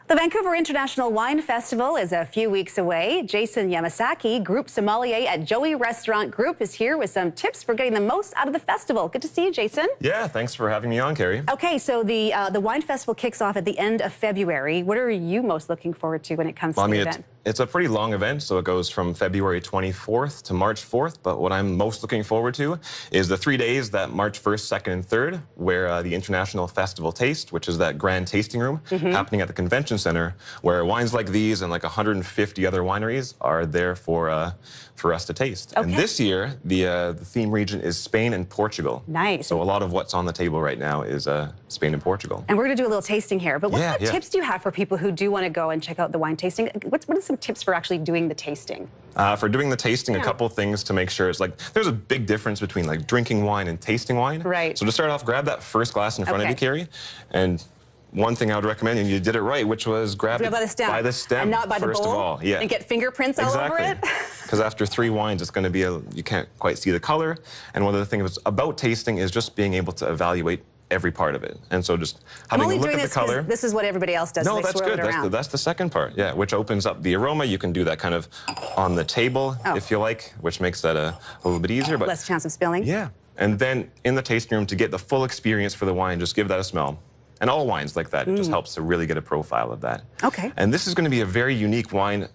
The Vancouver International Wine Festival is a few weeks away. Jason Yamasaki, Group Sommelier at Joey Restaurant Group, is here with some tips for getting the most out of the festival. Good to see you, Jason. Yeah, thanks for having me on, Carrie. Okay, so the wine festival kicks off at the end of February. What are you most looking forward to when it comes to the event? It's a pretty long event, so it goes from February 24th to March 4th, but what I'm most looking forward to is the 3 days, that March 1st, 2nd, and 3rd, where the International Festival Taste, which is that grand tasting room happening at the Convention Center, where wines like these and like 150 other wineries are there for us to taste. Okay. And this year, the theme region is Spain and Portugal. Nice. So a lot of what's on the table right now is Spain and Portugal. And we're going to do a little tasting here, but what kind of tips do you have for people who do want to go and check out the wine tasting? What are some tips for actually doing the tasting? For doing the tasting, a couple things to make sure. It's like there's a big difference between like drinking wine and tasting wine. Right. So to start off, grab that first glass in front of you, Carrie, and one thing I would recommend, and you did it right, which was grab it by the stem and not by the bowl, first of all. Yeah. And get fingerprints all over it. Because after 3 wines, it's going to be you can't quite see the color. And one of the things about tasting is just being able to evaluate every part of it. And so just having a look at the color. This is what everybody else does. No, that's good. That's the second part, yeah, which opens up the aroma. You can do that kind of on the table if you like, which makes that a little bit easier. But less chance of spilling. Yeah. And then in the tasting room, to get the full experience for the wine, just give that a smell. And all wines like that, it just helps to really get a profile of that. Okay. And this is going to be a very unique wine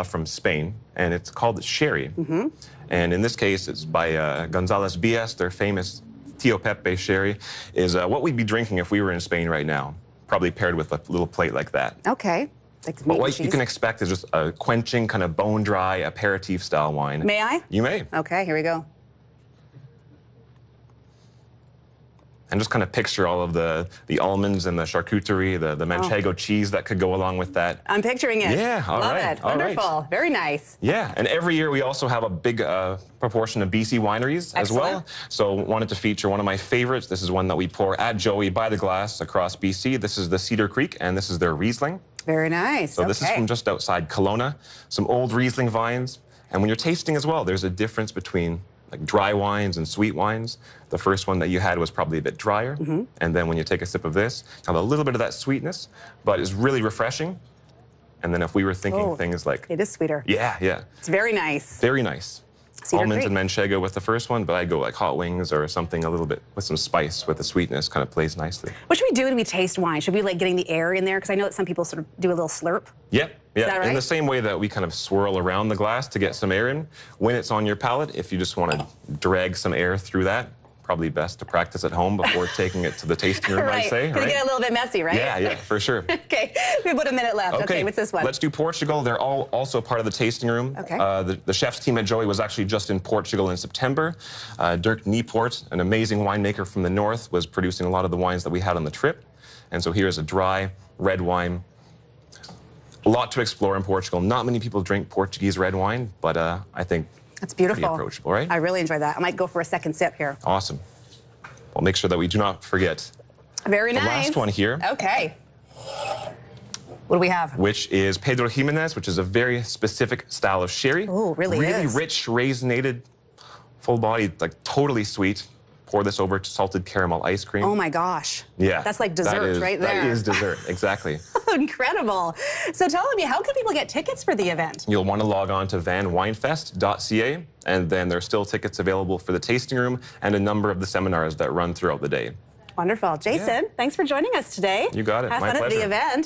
from Spain, and it's called sherry. And in this case, it's by Gonzalez Bias. Their famous Tío Pepe sherry is what we'd be drinking if we were in Spain right now, probably paired with a little plate like that. Okay. But what you can expect is just a quenching, kind of bone-dry, aperitif-style wine. May I? You may. Okay, here we go. And just kind of picture all of the almonds and the charcuterie, the manchego cheese that could go along with that. I'm picturing it. Yeah, all right. Love it. Wonderful. Very nice. Yeah, and every year we also have a big proportion of BC wineries as well. So wanted to feature one of my favorites. This is one that we pour at Joey by the glass across BC. This is the Cedar Creek, and this is their Riesling. Very nice. So this is from just outside Kelowna. Some old Riesling vines. And when you're tasting as well, there's a difference between like dry wines and sweet wines. The first one that you had was probably a bit drier. And then when you take a sip of this, have a little bit of that sweetness, but it's really refreshing. And then if we were thinking things like... It is sweeter. Yeah, yeah. It's very nice. Very nice. Almonds and manchego with the first one, but I go like hot wings or something a little bit with some spice with the sweetness, kind of plays nicely. What should we do when we taste wine? Should we like getting the air in there? Because I know that some people sort of do a little slurp. Yep. Yeah, Is that right? In the same way that we kind of swirl around the glass to get some air in. When it's on your palate, if you just want to drag some air through that, probably best to practice at home before taking it to the tasting room, I say. Right, get a little bit messy, right? Yeah, yeah, for sure. Okay, we have about a minute left. Okay, what's this one? Let's do Portugal. They're all also part of the tasting room. Okay. The chef's team at Joey was actually just in Portugal in September. Dirk Niepoort, an amazing winemaker from the north, was producing a lot of the wines that we had on the trip. And so here's a dry red wine. A lot to explore in Portugal. Not many people drink Portuguese red wine, but I think that's beautiful. Pretty approachable, right? I really enjoyed that. I might go for a second sip here. Awesome. We'll make sure that we do not forget the last one here. Okay. What do we have? Which is Pedro Jimenez, which is a very specific style of sherry. Oh, really rich, raisinated, full-bodied, like totally sweet. Pour this over to salted caramel ice cream. Oh my gosh. Yeah. That's like dessert right there. That is dessert, exactly. Incredible. So tell me, how can people get tickets for the event? You'll want to log on to vanwinefest.ca, and then there's still tickets available for the tasting room and a number of the seminars that run throughout the day. Wonderful. Jason, thanks for joining us today. You got it. Have fun at the event.